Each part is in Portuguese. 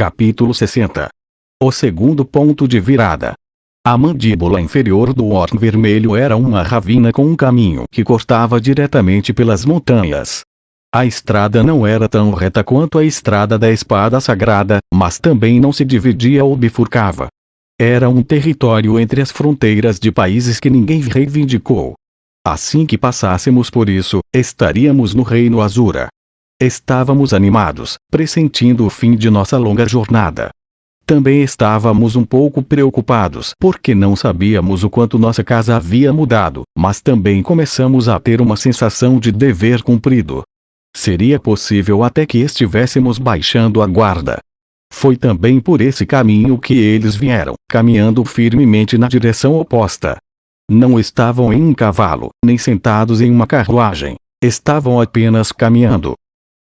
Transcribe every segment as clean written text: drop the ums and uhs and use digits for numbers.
Capítulo 60. O segundo ponto de virada. A mandíbula inferior do orc vermelho era uma ravina com um caminho que cortava diretamente pelas montanhas. A estrada não era tão reta quanto a estrada da espada sagrada, mas também não se dividia ou bifurcava. Era um território entre as fronteiras de países que ninguém reivindicou. Assim que passássemos por isso, estaríamos no Reino Azura. Estávamos animados, pressentindo o fim de nossa longa jornada. Também estávamos um pouco preocupados porque não sabíamos o quanto nossa casa havia mudado, mas também começamos a ter uma sensação de dever cumprido. Seria possível até que estivéssemos baixando a guarda. Foi também por esse caminho que eles vieram, caminhando firmemente na direção oposta. Não estavam em um cavalo, nem sentados em uma carruagem. Estavam apenas caminhando.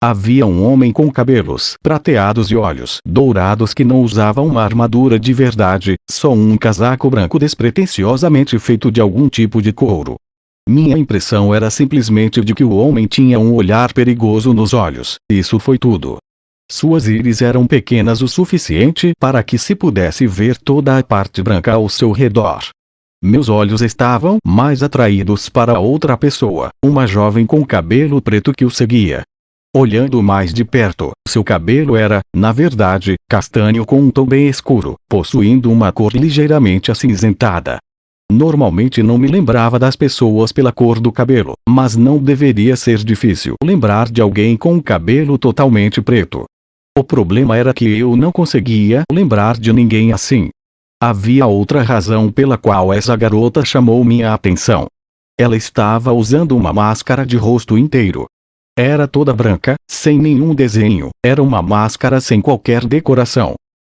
Havia um homem com cabelos prateados e olhos dourados que não usava uma armadura de verdade, só um casaco branco despretensiosamente feito de algum tipo de couro. Minha impressão era simplesmente de que o homem tinha um olhar perigoso nos olhos, isso foi tudo. Suas íris eram pequenas o suficiente para que se pudesse ver toda a parte branca ao seu redor. Meus olhos estavam mais atraídos para outra pessoa, uma jovem com cabelo preto que o seguia. Olhando mais de perto, seu cabelo era, na verdade, castanho com um tom bem escuro, possuindo uma cor ligeiramente acinzentada. Normalmente não me lembrava das pessoas pela cor do cabelo, mas não deveria ser difícil lembrar de alguém com um cabelo totalmente preto. O problema era que eu não conseguia lembrar de ninguém assim. Havia outra razão pela qual essa garota chamou minha atenção. Ela estava usando uma máscara de rosto inteiro. Era toda branca, sem nenhum desenho, era uma máscara sem qualquer decoração.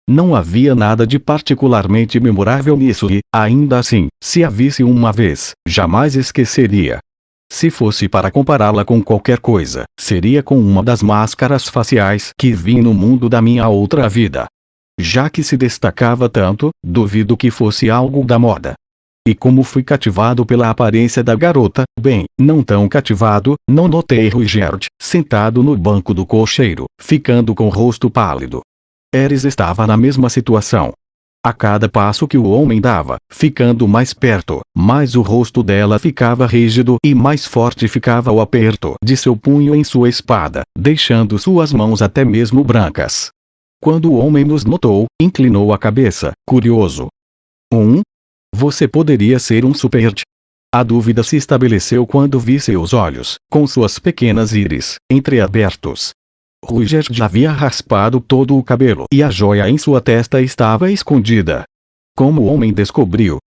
Não havia nada de particularmente memorável nisso e, ainda assim, se a visse uma vez, jamais esqueceria. Se fosse para compará-la com qualquer coisa, seria com uma das máscaras faciais que vi no mundo da minha outra vida. Já que se destacava tanto, duvido que fosse algo da moda. E como fui cativado pela aparência da garota, bem, não tão cativado, não notei Ruigerd, sentado no banco do cocheiro, ficando com o rosto pálido. Eris estava na mesma situação. A cada passo que o homem dava, ficando mais perto, mais o rosto dela ficava rígido e mais forte ficava o aperto de seu punho em sua espada, deixando suas mãos até mesmo brancas. Quando o homem nos notou, inclinou a cabeça, curioso. Você poderia ser um Superd. A dúvida se estabeleceu quando vi seus olhos, com suas pequenas íris, entreabertos. Ruigerd havia raspado todo o cabelo e a joia em sua testa estava escondida. Como o homem descobriu?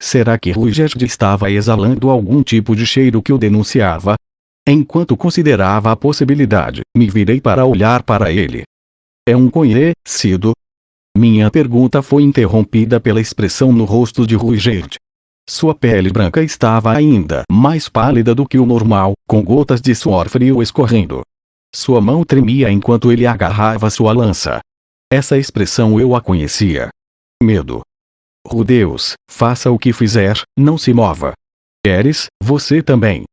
Será que Ruigerd estava exalando algum tipo de cheiro que o denunciava? Enquanto considerava a possibilidade, me virei para olhar para ele. É um conhecido? Minha pergunta foi interrompida pela expressão no rosto de Ruigerd. Sua pele branca estava ainda mais pálida do que o normal, com gotas de suor frio escorrendo. Sua mão tremia enquanto ele agarrava sua lança. Essa expressão eu a conhecia. Medo. Deus, faça o que fizer, não se mova. Eris, você também.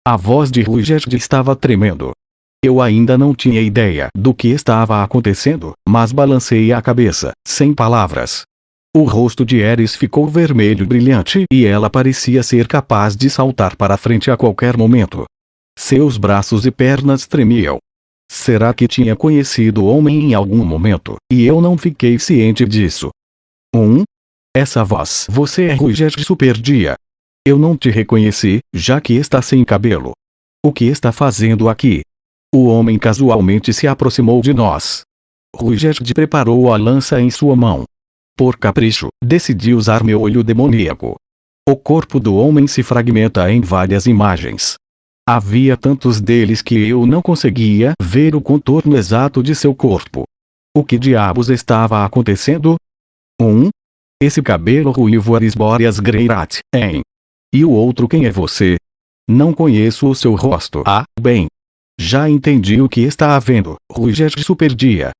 A voz de Ruigerd estava tremendo. Eu ainda não tinha ideia do que estava acontecendo, mas balancei a cabeça, sem palavras. O rosto de Eris ficou vermelho brilhante e ela parecia ser capaz de saltar para frente a qualquer momento. Seus braços e pernas tremiam. Será que tinha conhecido o homem em algum momento, e eu não fiquei ciente disso? Essa voz. Você é Ruigerd Superdia. Eu não te reconheci, já que está sem cabelo. O que está fazendo aqui? O homem casualmente se aproximou de nós. Ruigerd preparou a lança em sua mão. Por capricho, decidi usar meu olho demoníaco. O corpo do homem se fragmenta em várias imagens. Havia tantos deles que eu não conseguia ver o contorno exato de seu corpo. O que diabos estava acontecendo? Esse cabelo ruivo Arisborias Greirat, hein? E o outro quem é você? Não conheço o seu rosto. Ah, bem. Já entendi o que está havendo, Ruigerd Superdia.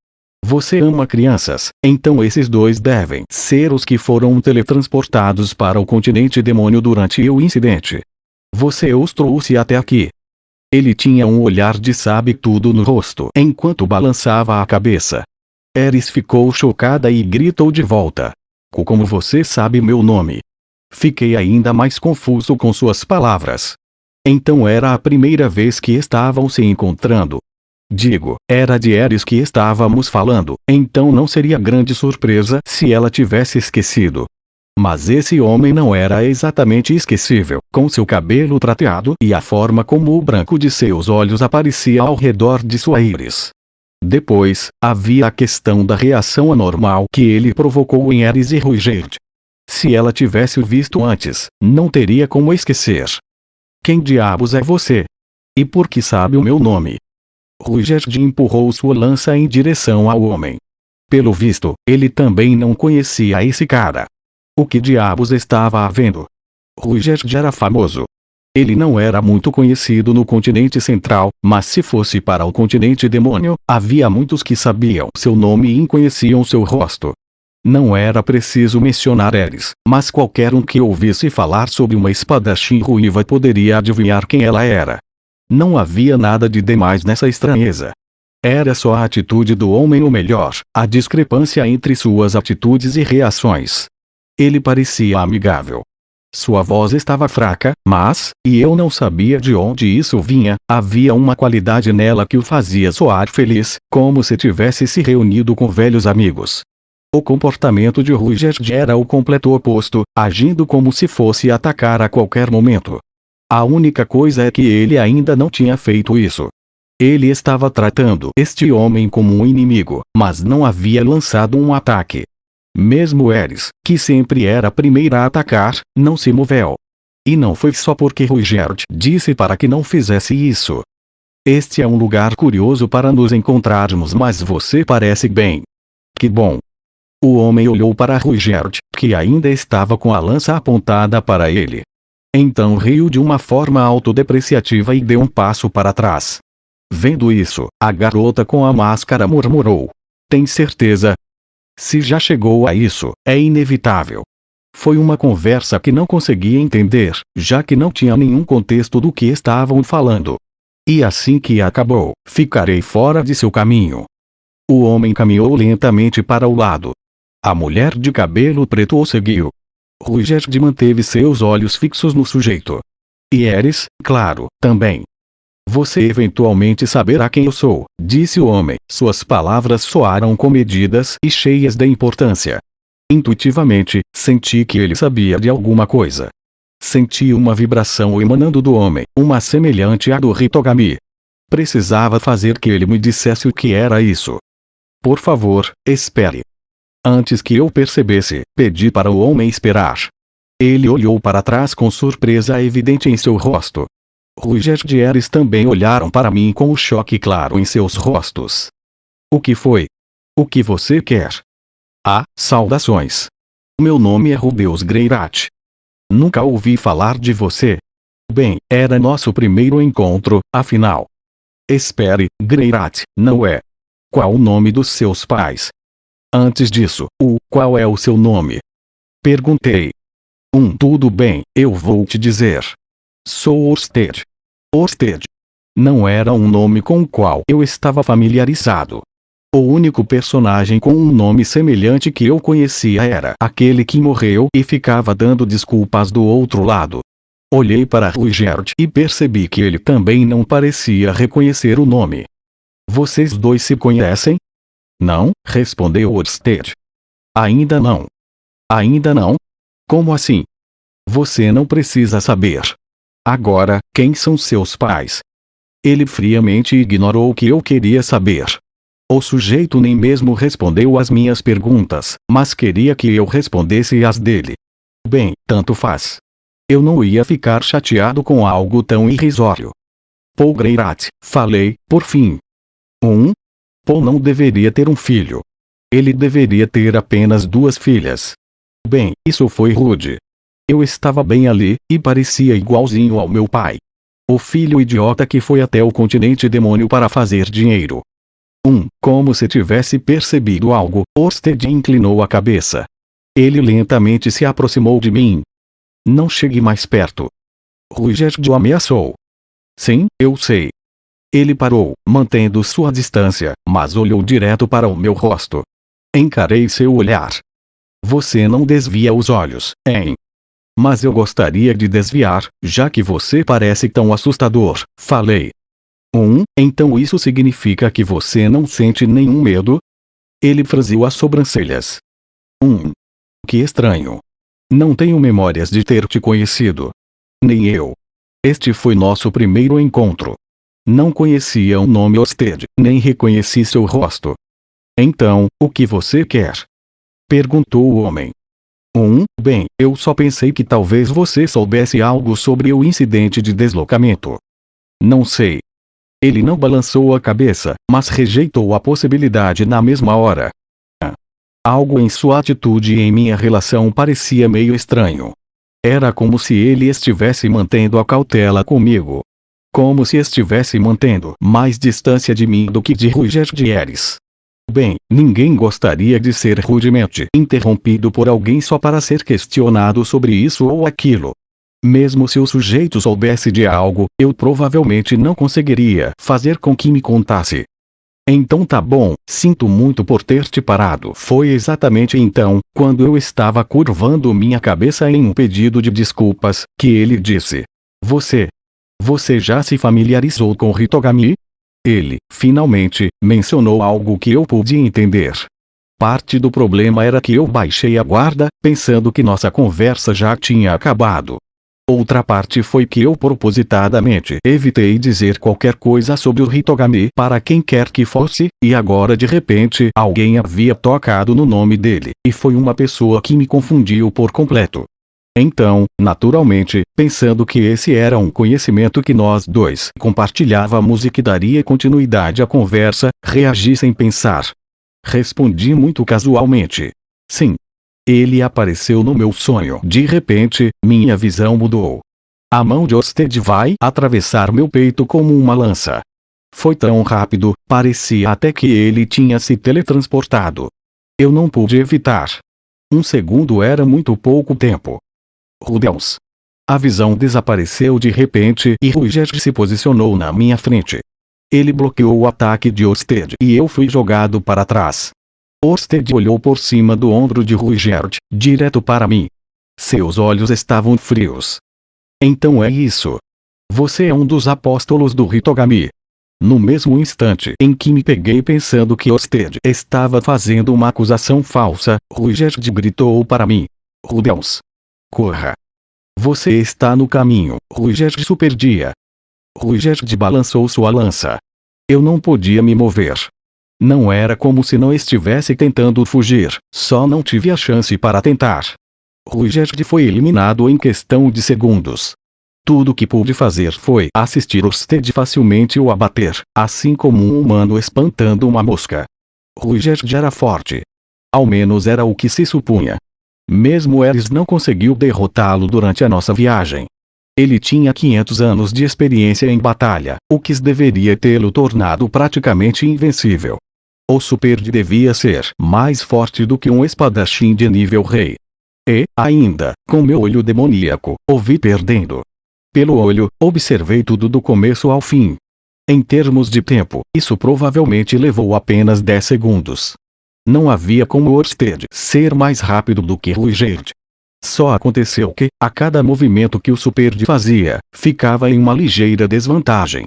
Você ama crianças, então esses dois devem ser os que foram teletransportados para o continente demônio durante o incidente. Você os trouxe até aqui. Ele tinha um olhar de sabe-tudo no rosto enquanto balançava a cabeça. Eris ficou chocada e gritou de volta. Como você sabe meu nome? Fiquei ainda mais confuso com suas palavras. Então era a primeira vez que estavam se encontrando. Digo, era de Eris que estávamos falando, então não seria grande surpresa se ela tivesse esquecido. Mas esse homem não era exatamente esquecível, com seu cabelo prateado e a forma como o branco de seus olhos aparecia ao redor de sua íris. Depois, havia a questão da reação anormal que ele provocou em Eris e Ruigerd. Se ela tivesse o visto antes, não teria como esquecer. Quem diabos é você? E por que sabe o meu nome? Ruigerd empurrou sua lança em direção ao homem. Pelo visto, ele também não conhecia esse cara. O que diabos estava havendo? Ruigerd era famoso. Ele não era muito conhecido no continente central, mas se fosse para o continente demônio, havia muitos que sabiam seu nome e conheciam seu rosto. Não era preciso mencionar Eris, mas qualquer um que ouvisse falar sobre uma espadachim ruiva poderia adivinhar quem ela era. Não havia nada de demais nessa estranheza. Era só a atitude do homem, ou melhor, a discrepância entre suas atitudes e reações. Ele parecia amigável. Sua voz estava fraca, mas, e eu não sabia de onde isso vinha, havia uma qualidade nela que o fazia soar feliz, como se tivesse se reunido com velhos amigos. O comportamento de Ruigerd era o completo oposto, agindo como se fosse atacar a qualquer momento. A única coisa é que ele ainda não tinha feito isso. Ele estava tratando este homem como um inimigo, mas não havia lançado um ataque. Mesmo Eris, que sempre era a primeira a atacar, não se moveu. E não foi só porque Ruigerd disse para que não fizesse isso. Este é um lugar curioso para nos encontrarmos, mas você parece bem. Que bom. O homem olhou para Ruigerd, que ainda estava com a lança apontada para ele. Então riu de uma forma autodepreciativa e deu um passo para trás. Vendo isso, a garota com a máscara murmurou. Tem certeza? Se já chegou a isso, é inevitável. Foi uma conversa que não conseguia entender, já que não tinha nenhum contexto do que estavam falando. E assim que acabou, ficarei fora de seu caminho. O homem caminhou lentamente para o lado. A mulher de cabelo preto o seguiu. Ruigerd manteve seus olhos fixos no sujeito. E Eris, claro, também. Você eventualmente saberá quem eu sou, disse o homem. Suas palavras soaram comedidas e cheias de importância. Intuitivamente, senti que ele sabia de alguma coisa. Senti uma vibração emanando do homem, uma semelhante à do Hitogami. Precisava fazer que ele me dissesse o que era isso. Por favor, espere. Antes que eu percebesse, pedi para o homem esperar. Ele olhou para trás com surpresa evidente em seu rosto. Ruigerd e Eris também olharam para mim com o choque claro em seus rostos. O que foi? O que você quer? Ah, saudações. Meu nome é Rubeus Greirat. Nunca ouvi falar de você. Bem, era nosso primeiro encontro, afinal. Espere, Greirat, não é? Qual o nome dos seus pais? Antes disso, qual é o seu nome? Perguntei. Tudo bem, eu vou te dizer. Sou Orsted. Orsted. Não era um nome com o qual eu estava familiarizado. O único personagem com um nome semelhante que eu conhecia era aquele que morreu e ficava dando desculpas do outro lado. Olhei para Ruigerd e percebi que ele também não parecia reconhecer o nome. Vocês dois se conhecem? Não, respondeu Orsted. Ainda não. Ainda não? Como assim? Você não precisa saber. Agora, quem são seus pais? Ele friamente ignorou o que eu queria saber. O sujeito nem mesmo respondeu às minhas perguntas, mas queria que eu respondesse às dele. Bem, tanto faz. Eu não ia ficar chateado com algo tão irrisório. Paul Greirat, falei, por fim. Paul não deveria ter um filho. Ele deveria ter apenas 2 filhas. Bem, isso foi rude. Eu estava bem ali, e parecia igualzinho ao meu pai. O filho idiota que foi até o continente demônio para fazer dinheiro. Como se tivesse percebido algo, Orsted inclinou a cabeça. Ele lentamente se aproximou de mim. Não chegue mais perto. Ruigerd o ameaçou. Sim, eu sei. Ele parou, mantendo sua distância, mas olhou direto para o meu rosto. Encarei seu olhar. Você não desvia os olhos, hein? Mas eu gostaria de desviar, já que você parece tão assustador, falei. Então isso significa que você não sente nenhum medo? Ele franziu as sobrancelhas. Que estranho. Não tenho memórias de ter te conhecido. Nem eu. Este foi nosso primeiro encontro. Não conhecia o nome Orsted, nem reconheci seu rosto. Então, o que você quer? Perguntou o homem. Bem, eu só pensei que talvez você soubesse algo sobre o incidente de deslocamento. Não sei. Ele não balançou a cabeça, mas rejeitou a possibilidade na mesma hora. Algo em sua atitude e em minha relação parecia meio estranho. Era como se ele estivesse mantendo a cautela comigo. Como se estivesse mantendo mais distância de mim do que de Ruger Dieres. Bem, ninguém gostaria de ser rudemente interrompido por alguém só para ser questionado sobre isso ou aquilo. Mesmo se o sujeito soubesse de algo, eu provavelmente não conseguiria fazer com que me contasse. Então tá bom, sinto muito por ter te parado. Foi exatamente então, quando eu estava curvando minha cabeça em um pedido de desculpas, que ele disse. Você já se familiarizou com Hitogami? Ele, finalmente, mencionou algo que eu pude entender. Parte do problema era que eu baixei a guarda, pensando que nossa conversa já tinha acabado. Outra parte foi que eu propositadamente evitei dizer qualquer coisa sobre o Hitogami para quem quer que fosse, e agora de repente alguém havia tocado no nome dele, e foi uma pessoa que me confundiu por completo. Então, naturalmente, pensando que esse era um conhecimento que nós dois compartilhávamos e que daria continuidade à conversa, reagi sem pensar. Respondi muito casualmente. Sim. Ele apareceu no meu sonho. De repente, minha visão mudou. A mão de Orsted vai atravessar meu peito como uma lança. Foi tão rápido, parecia até que ele tinha se teletransportado. Eu não pude evitar. Um segundo era muito pouco tempo. Rudels. A visão desapareceu de repente e Ruger se posicionou na minha frente. Ele bloqueou o ataque de Orsted e eu fui jogado para trás. Orsted olhou por cima do ombro de Ruigerd, direto para mim. Seus olhos estavam frios. Então é isso. Você é um dos apóstolos do Hitogami. No mesmo instante em que me peguei pensando que Orsted estava fazendo uma acusação falsa, Ruigerd gritou para mim. Rudels. Corra. Você está no caminho, Ruigerd superdia. Ruigerd balançou sua lança. Eu não podia me mover. Não era como se não estivesse tentando fugir, só não tive a chance para tentar. Ruigerd foi eliminado em questão de segundos. Tudo que pude fazer foi assistir Orsted facilmente o abater, assim como um humano espantando uma mosca. Ruigerd era forte. Ao menos era o que se supunha. Mesmo Ares não conseguiu derrotá-lo durante a nossa viagem. Ele tinha 500 anos de experiência em batalha, o que deveria tê-lo tornado praticamente invencível. O Superde devia ser mais forte do que um espadachim de nível rei. E, ainda, com meu olho demoníaco, o vi perdendo. Pelo olho, observei tudo do começo ao fim. Em termos de tempo, isso provavelmente levou apenas 10 segundos. Não havia como Orsted ser mais rápido do que Ruigerd. Só aconteceu que, a cada movimento que o Superde fazia, ficava em uma ligeira desvantagem.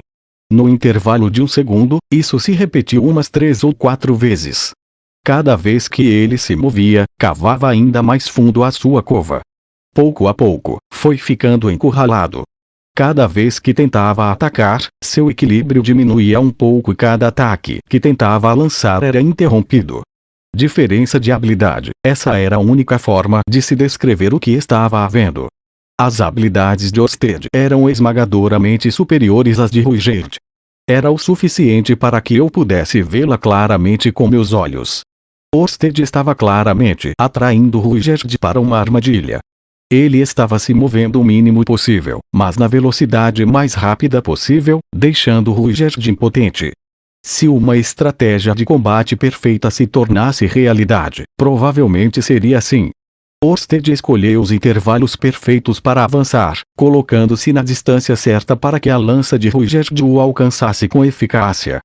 No intervalo de um segundo, isso se repetiu umas 3 ou 4 vezes. Cada vez que ele se movia, cavava ainda mais fundo a sua cova. Pouco a pouco, foi ficando encurralado. Cada vez que tentava atacar, seu equilíbrio diminuía um pouco e cada ataque que tentava lançar era interrompido. Diferença de habilidade, essa era a única forma de se descrever o que estava havendo. As habilidades de Orsted eram esmagadoramente superiores às de Ruigerd. Era o suficiente para que eu pudesse vê-la claramente com meus olhos. Orsted estava claramente atraindo Ruigerd para uma armadilha. Ele estava se movendo o mínimo possível, mas na velocidade mais rápida possível, deixando Ruigerd impotente. Se uma estratégia de combate perfeita se tornasse realidade, provavelmente seria assim. Orsted escolheu os intervalos perfeitos para avançar, colocando-se na distância certa para que a lança de Ruigerd o alcançasse com eficácia.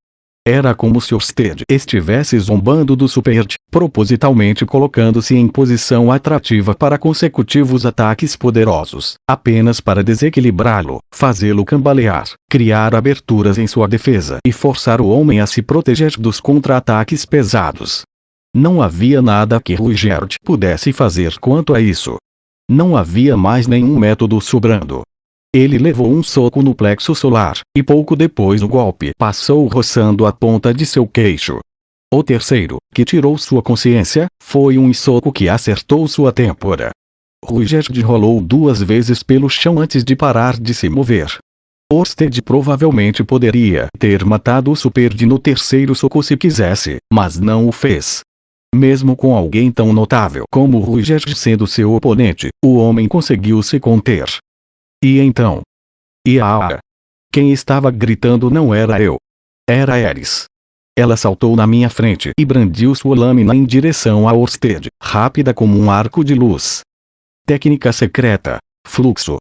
Era como se Orsted estivesse zombando do Superd, propositalmente colocando-se em posição atrativa para consecutivos ataques poderosos, apenas para desequilibrá-lo, fazê-lo cambalear, criar aberturas em sua defesa e forçar o homem a se proteger dos contra-ataques pesados. Não havia nada que Ruigerd pudesse fazer quanto a isso. Não havia mais nenhum método sobrando. Ele levou um soco no plexo solar, e pouco depois o golpe passou roçando a ponta de seu queixo. O terceiro, que tirou sua consciência, foi um soco que acertou sua têmpora. Ruigerd rolou 2 vezes pelo chão antes de parar de se mover. Orsted provavelmente poderia ter matado o Superd no terceiro soco se quisesse, mas não o fez. Mesmo com alguém tão notável como Ruigerd sendo seu oponente, o homem conseguiu se conter. E então? Quem estava gritando não era eu. Era Ares. Ela saltou na minha frente e brandiu sua lâmina em direção a Orsted, rápida como um arco de luz. Técnica secreta. Fluxo.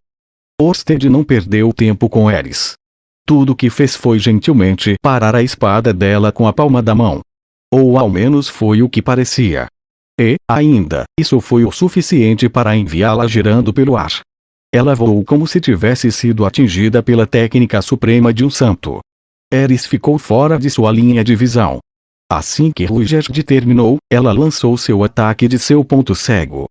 Orsted não perdeu tempo com Ares. Tudo o que fez foi gentilmente parar a espada dela com a palma da mão. Ou ao menos foi o que parecia. E, ainda, isso foi o suficiente para enviá-la girando pelo ar. Ela voou como se tivesse sido atingida pela técnica suprema de um santo. Ares ficou fora de sua linha de visão. Assim que Ruigerd terminou, ela lançou seu ataque de seu ponto cego.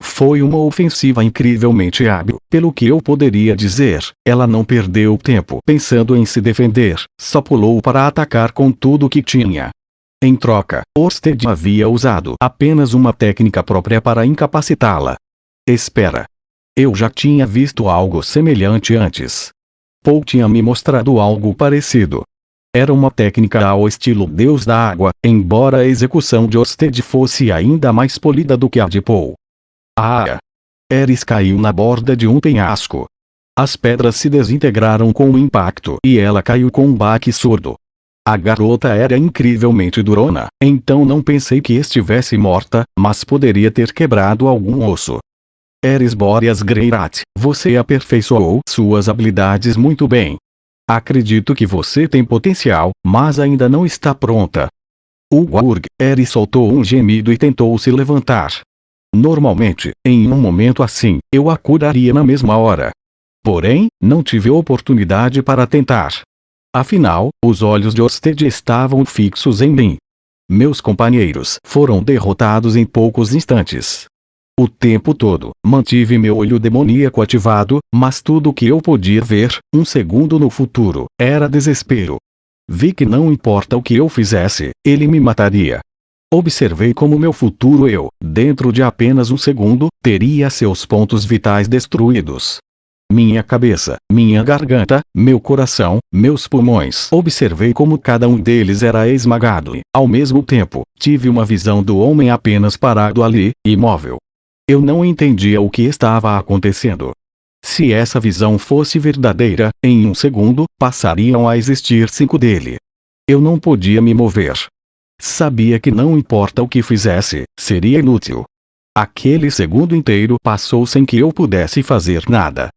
Foi uma ofensiva incrivelmente hábil, pelo que eu poderia dizer. Ela não perdeu tempo pensando em se defender, só pulou para atacar com tudo o que tinha. Em troca, Orsted havia usado apenas uma técnica própria para incapacitá-la. Espera. Eu já tinha visto algo semelhante antes. Paul tinha me mostrado algo parecido. Era uma técnica ao estilo Deus da Água, embora a execução de Orsted fosse ainda mais polida do que a de Paul. Ares caiu na borda de um penhasco. As pedras se desintegraram com o impacto e ela caiu com um baque surdo. A garota era incrivelmente durona, então não pensei que estivesse morta, mas poderia ter quebrado algum osso. Ares Boreas Greirat, você aperfeiçoou suas habilidades muito bem. Acredito que você tem potencial, mas ainda não está pronta. Ares soltou um gemido e tentou se levantar. Normalmente, em um momento assim, eu a curaria na mesma hora. Porém, não tive oportunidade para tentar. Afinal, os olhos de Orsted estavam fixos em mim. Meus companheiros foram derrotados em poucos instantes. O tempo todo, mantive meu olho demoníaco ativado, mas tudo o que eu podia ver, um segundo no futuro, era desespero. Vi que não importa o que eu fizesse, ele me mataria. Observei como meu futuro eu, dentro de apenas um segundo, teria seus pontos vitais destruídos. Minha cabeça, minha garganta, meu coração, meus pulmões. Observei como cada um deles era esmagado e, ao mesmo tempo, tive uma visão do homem apenas parado ali, imóvel. Eu não entendia o que estava acontecendo. Se essa visão fosse verdadeira, em um segundo, passariam a existir 5 dele. Eu não podia me mover. Sabia que não importa o que fizesse, seria inútil. Aquele segundo inteiro passou sem que eu pudesse fazer nada.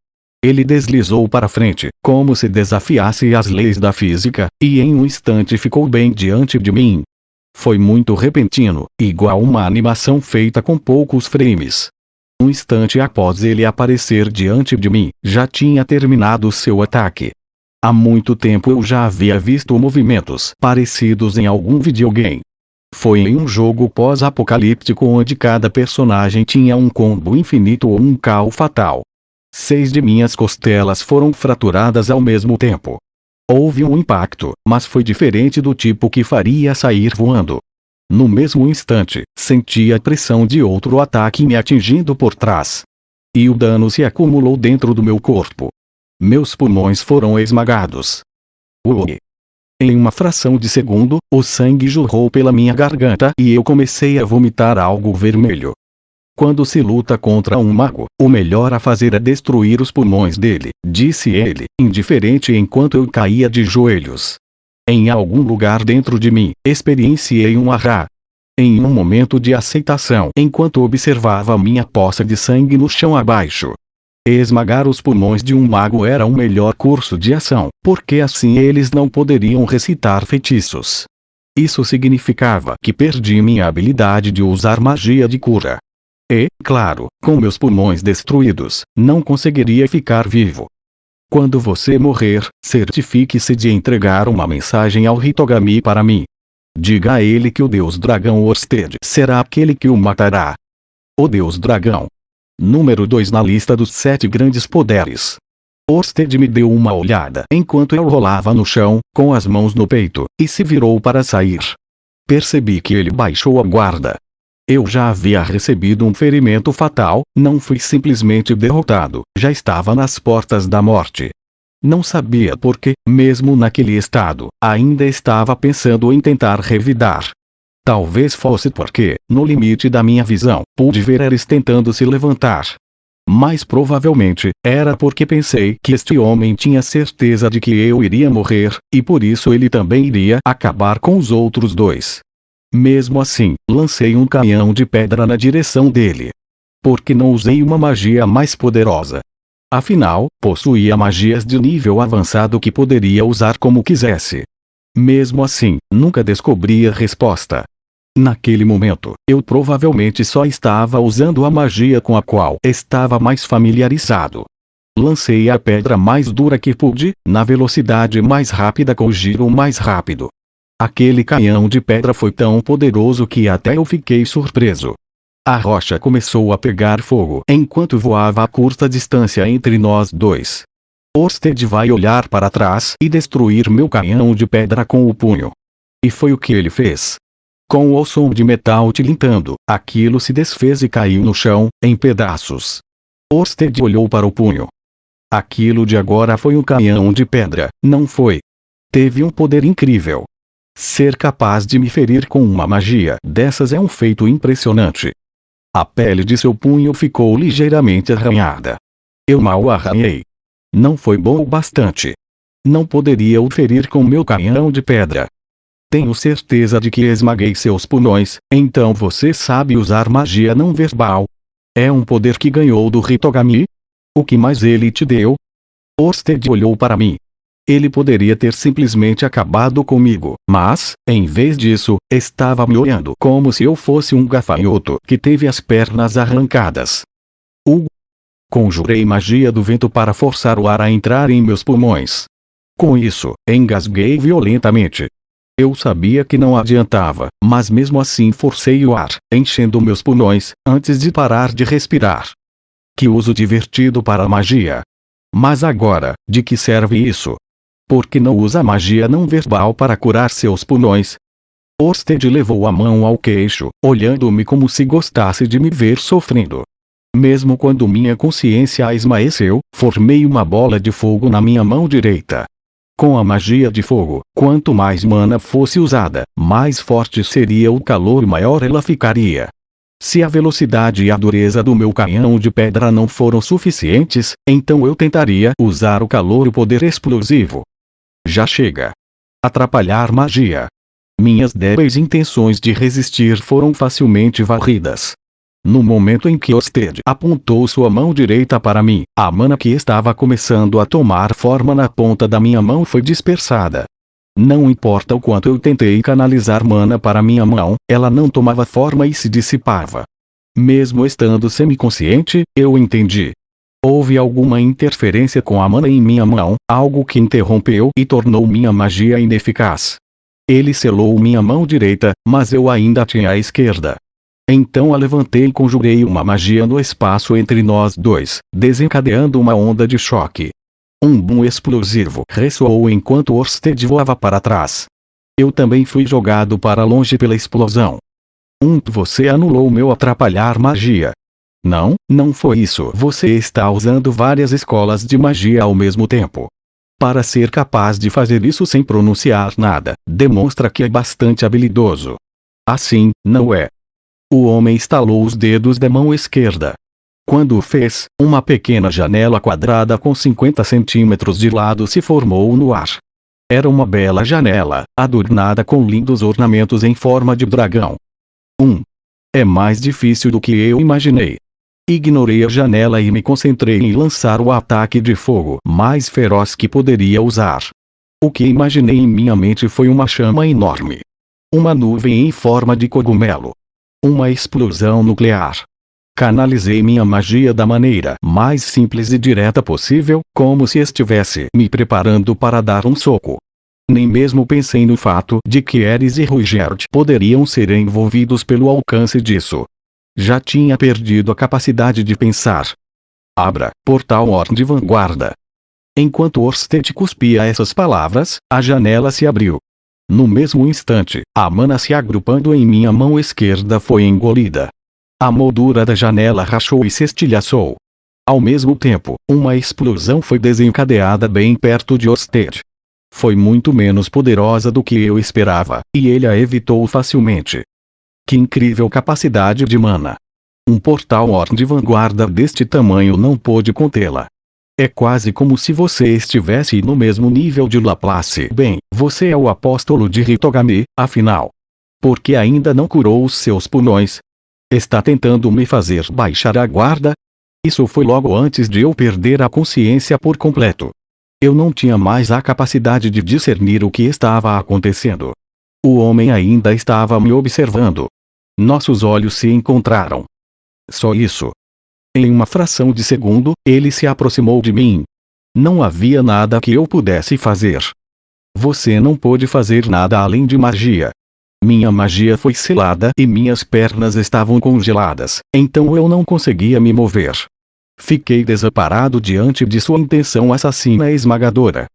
Ele deslizou para frente, como se desafiasse as leis da física, e em um instante ficou bem diante de mim. Foi muito repentino, igual uma animação feita com poucos frames. Um instante após ele aparecer diante de mim, já tinha terminado seu ataque. Há muito tempo eu já havia visto movimentos parecidos em algum videogame. Foi em um jogo pós-apocalíptico onde cada personagem tinha um combo infinito ou um KO fatal. 6 de minhas costelas foram fraturadas ao mesmo tempo. Houve um impacto, mas foi diferente do tipo que faria sair voando. No mesmo instante, senti a pressão de outro ataque me atingindo por trás. E o dano se acumulou dentro do meu corpo. Meus pulmões foram esmagados. Em uma fração de segundo, o sangue jorrou pela minha garganta e eu comecei a vomitar algo vermelho. Quando se luta contra um mago, o melhor a fazer é destruir os pulmões dele, disse ele, indiferente enquanto eu caía de joelhos. Em algum lugar dentro de mim, experienciei um ahá. Em um momento de aceitação, enquanto observava minha poça de sangue no chão abaixo. Esmagar os pulmões de um mago era o melhor curso de ação, porque assim eles não poderiam recitar feitiços. Isso significava que perdi minha habilidade de usar magia de cura. E, claro, com meus pulmões destruídos, não conseguiria ficar vivo. Quando você morrer, certifique-se de entregar uma mensagem ao Hitogami para mim. Diga a ele que o Deus Dragão Orsted será aquele que o matará. O Deus Dragão. Número 2 na lista dos 7 grandes poderes. Orsted me deu uma olhada enquanto eu rolava no chão, com as mãos no peito, e se virou para sair. Percebi que ele baixou a guarda. Eu já havia recebido um ferimento fatal, não fui simplesmente derrotado, já estava nas portas da morte. Não sabia por que, mesmo naquele estado, ainda estava pensando em tentar revidar. Talvez fosse porque, no limite da minha visão, pude ver Eris tentando se levantar. Mas provavelmente, era porque pensei que este homem tinha certeza de que eu iria morrer, e por isso ele também iria acabar com os outros dois. Mesmo assim, lancei um canhão de pedra na direção dele. Porque não usei uma magia mais poderosa. Afinal, possuía magias de nível avançado que poderia usar como quisesse. Mesmo assim, nunca descobri a resposta. Naquele momento, eu provavelmente só estava usando a magia com a qual estava mais familiarizado. Lancei a pedra mais dura que pude, na velocidade mais rápida com o giro mais rápido. Aquele canhão de pedra foi tão poderoso que até eu fiquei surpreso. A rocha começou a pegar fogo enquanto voava a curta distância entre nós dois. Orsted vai olhar para trás e destruir meu canhão de pedra com o punho. E foi o que ele fez. Com o som de metal tilintando, aquilo se desfez e caiu no chão, em pedaços. Orsted olhou para o punho. Aquilo de agora foi um canhão de pedra, não foi? Teve um poder incrível. Ser capaz de me ferir com uma magia dessas é um feito impressionante. A pele de seu punho ficou ligeiramente arranhada. Eu mal arranhei. Não foi bom o bastante. Não poderia o ferir com meu canhão de pedra. Tenho certeza de que esmaguei seus pulmões, então você sabe usar magia não verbal. É um poder que ganhou do Hitogami? O que mais ele te deu? Orsted olhou para mim. Ele poderia ter simplesmente acabado comigo, mas, em vez disso, estava me olhando como se eu fosse um gafanhoto que teve as pernas arrancadas. Conjurei magia do vento para forçar o ar a entrar em meus pulmões. Com isso, engasguei violentamente. Eu sabia que não adiantava, mas mesmo assim forcei o ar, enchendo meus pulmões, antes de parar de respirar. Que uso divertido para a magia! Mas agora, de que serve isso? Por que não usa magia não verbal para curar seus pulmões? Orsted levou a mão ao queixo, olhando-me como se gostasse de me ver sofrendo. Mesmo quando minha consciência esmaeceu, formei uma bola de fogo na minha mão direita. Com a magia de fogo, quanto mais mana fosse usada, mais forte seria o calor e maior ela ficaria. Se a velocidade e a dureza do meu canhão de pedra não foram suficientes, então eu tentaria usar o calor e o poder explosivo. Já chega. Atrapalhar magia. Minhas débeis intenções de resistir foram facilmente varridas. No momento em que Orsted apontou sua mão direita para mim, a mana que estava começando a tomar forma na ponta da minha mão foi dispersada. Não importa o quanto eu tentei canalizar mana para minha mão, ela não tomava forma e se dissipava. Mesmo estando semiconsciente, eu entendi. Houve alguma interferência com a mana em minha mão, algo que interrompeu e tornou minha magia ineficaz. Ele selou minha mão direita, mas eu ainda tinha a esquerda. Então a levantei e conjurei uma magia no espaço entre nós dois, desencadeando uma onda de choque. Um boom explosivo ressoou enquanto Orsted voava para trás. Eu também fui jogado para longe pela explosão. Você anulou meu atrapalhar magia. Não, não foi isso. Você está usando várias escolas de magia ao mesmo tempo. Para ser capaz de fazer isso sem pronunciar nada, demonstra que é bastante habilidoso. Assim, não é? O homem estalou os dedos da mão esquerda. Quando o fez, uma pequena janela quadrada com 50 centímetros de lado se formou no ar. Era uma bela janela, adornada com lindos ornamentos em forma de dragão. É mais difícil do que eu imaginei. Ignorei a janela e me concentrei em lançar o ataque de fogo mais feroz que poderia usar. O que imaginei em minha mente foi uma chama enorme. Uma nuvem em forma de cogumelo. Uma explosão nuclear. Canalizei minha magia da maneira mais simples e direta possível, como se estivesse me preparando para dar um soco. Nem mesmo pensei no fato de que Ares e Ruigerd poderiam ser envolvidos pelo alcance disso. Já tinha perdido a capacidade de pensar. Abra, portal Orn de vanguarda. Enquanto Orsted cuspia essas palavras, a janela se abriu. No mesmo instante, a mana se agrupando em minha mão esquerda foi engolida. A moldura da janela rachou e se estilhaçou. Ao mesmo tempo, uma explosão foi desencadeada bem perto de Orsted. Foi muito menos poderosa do que eu esperava, e ele a evitou facilmente. Que incrível capacidade de mana! Um portal Orn de vanguarda deste tamanho não pôde contê-la. É quase como se você estivesse no mesmo nível de Laplace. Bem, você é o apóstolo de Hitogami, afinal. Porque ainda não curou os seus pulmões? Está tentando me fazer baixar a guarda? Isso foi logo antes de eu perder a consciência por completo. Eu não tinha mais a capacidade de discernir o que estava acontecendo. O homem ainda estava me observando. Nossos olhos se encontraram. Só isso. Em uma fração de segundo, ele se aproximou de mim. Não havia nada que eu pudesse fazer. Você não pôde fazer nada além de magia. Minha magia foi selada e minhas pernas estavam congeladas, então eu não conseguia me mover. Fiquei desamparado diante de sua intenção assassina e esmagadora.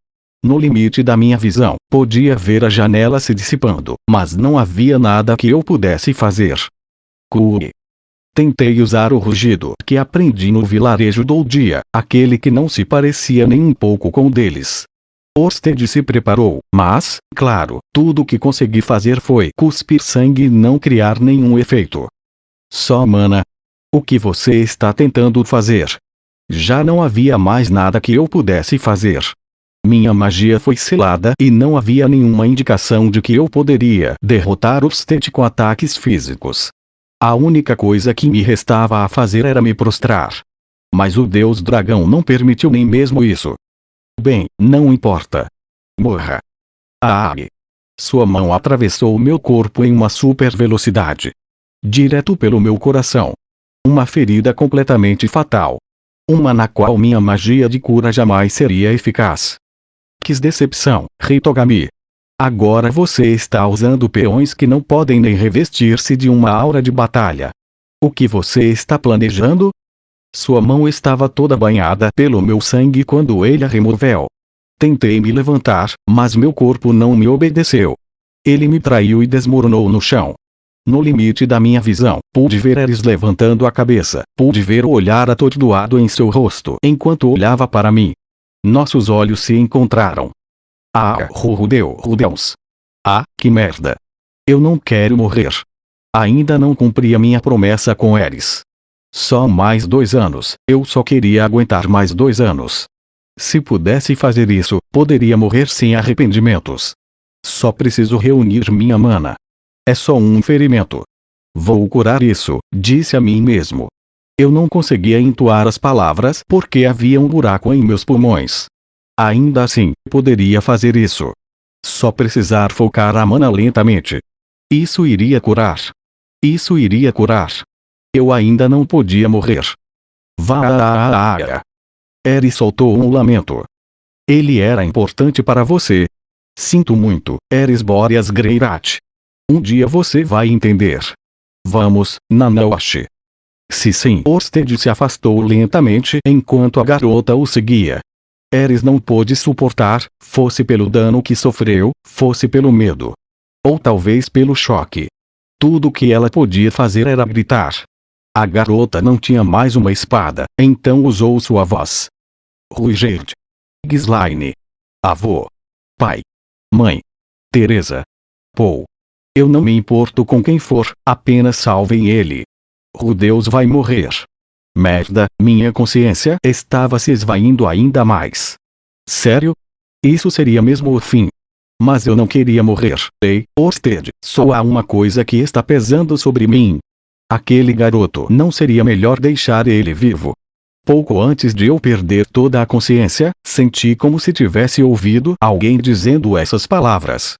No limite da minha visão, podia ver a janela se dissipando, mas não havia nada que eu pudesse fazer. Cue. Tentei usar o rugido que aprendi no vilarejo do dia, aquele que não se parecia nem um pouco com o deles. Orsted se preparou, mas, claro, tudo o que consegui fazer foi cuspir sangue e não criar nenhum efeito. Só mana. O que você está tentando fazer? Já não havia mais nada que eu pudesse fazer. Minha magia foi selada e não havia nenhuma indicação de que eu poderia derrotar Orsted com ataques físicos. A única coisa que me restava a fazer era me prostrar. Mas o deus dragão não permitiu nem mesmo isso. Bem, não importa. Morra. Sua mão atravessou meu corpo em uma super velocidade. Direto pelo meu coração. Uma ferida completamente fatal. Uma na qual minha magia de cura jamais seria eficaz. Que decepção, Hitogami. Agora você está usando peões que não podem nem revestir-se de uma aura de batalha. O que você está planejando? Sua mão estava toda banhada pelo meu sangue quando ele a removeu. Tentei me levantar, mas meu corpo não me obedeceu. Ele me traiu e desmoronou no chão. No limite da minha visão, pude ver Ares levantando a cabeça, pude ver o olhar atordoado em seu rosto enquanto olhava para mim. Nossos olhos se encontraram. Deus. Que merda. Eu não quero morrer. Ainda não cumpri a minha promessa com Ares. Só mais 2 anos, eu só queria aguentar mais 2 anos. Se pudesse fazer isso, poderia morrer sem arrependimentos. Só preciso reunir minha mana. É só um ferimento. Vou curar isso, disse a mim mesmo. Eu não conseguia entoar as palavras porque havia um buraco em meus pulmões. Ainda assim, poderia fazer isso. Só precisar focar a mana lentamente. Isso iria curar. Isso iria curar. Eu ainda não podia morrer. Ares soltou um lamento. Ele era importante para você. Sinto muito, Ares Boreas Greirat. Um dia você vai entender. Vamos, Nanaoshi. Se sim, Orsted se afastou lentamente enquanto a garota o seguia. Ares não pôde suportar, fosse pelo dano que sofreu, fosse pelo medo. Ou talvez pelo choque. Tudo o que ela podia fazer era gritar. A garota não tinha mais uma espada, então usou sua voz. Ruigerd. Ghislaine. Avô. Pai. Mãe. Teresa. Paul. Eu não me importo com quem for, apenas salvem ele. O Deus vai morrer. Merda, minha consciência estava se esvaindo ainda mais. Sério? Isso seria mesmo o fim. Mas eu não queria morrer. Ei, Orsted, só há uma coisa que está pesando sobre mim. Aquele garoto, não seria melhor deixar ele vivo? Pouco antes de eu perder toda a consciência, senti como se tivesse ouvido alguém dizendo essas palavras.